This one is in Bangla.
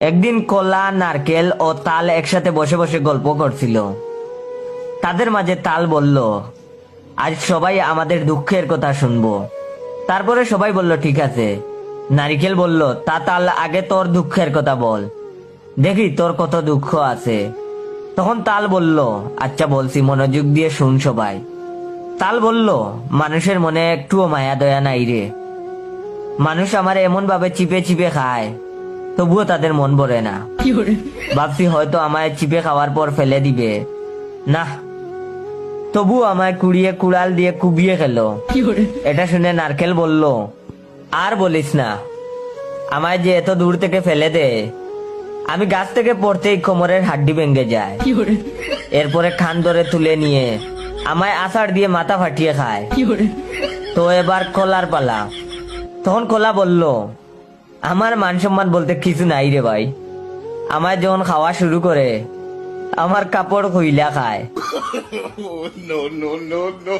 একদিন কলা, নারকেল ও তাল একসাথে বসে বসে গল্প করছিল। তাদের মাঝে তাল বলল, আজ সবাই আমাদের দুঃখের কথা শুনবো। তারপরে সবাই বলল ঠিক আছে। নারিকেল বলল, তা তাল আগে তোর দুঃখের কথা বল, দেখি তোর কত দুঃখ আছে। তখন তাল বলল, আচ্ছা বলছি, মনোযোগ দিয়ে শুন সবাই। তাল বলল, মানুষের মনে একটুও মায়া দয়া নাই রে। মানুষ আমার এমন ভাবে চিপে চিপে খায়, তবুও তাদের মন ভরে না। ভাবছি হয়তো আমায় চিপে খাওয়ার পর ফেলে দিবে, না, তবু আমায় কুড়িয়ে কুড়াল দিয়ে কুবিয়ে খেলো। এটা শুনে নারকেল বলল, আর বলিস না, আমায় যে এত দূর থেকে ফেলে দে, আমি গাছ থেকে পড়তেই কোমরের হাড্ডি ভেঙে যায়। এরপরে খান ধরে তুলে নিয়ে আমায় আষাঢ় দিয়ে মাথা ফাটিয়ে খায়। তো এবার কলার পালা। তখন কলা বলল, আমার মান সম্মান বলতে কিছু নাই রে ভাই। আমায় যখন খাওয়া শুরু করে, আমার কাপড় খুইলা খায়। No, no, no, no.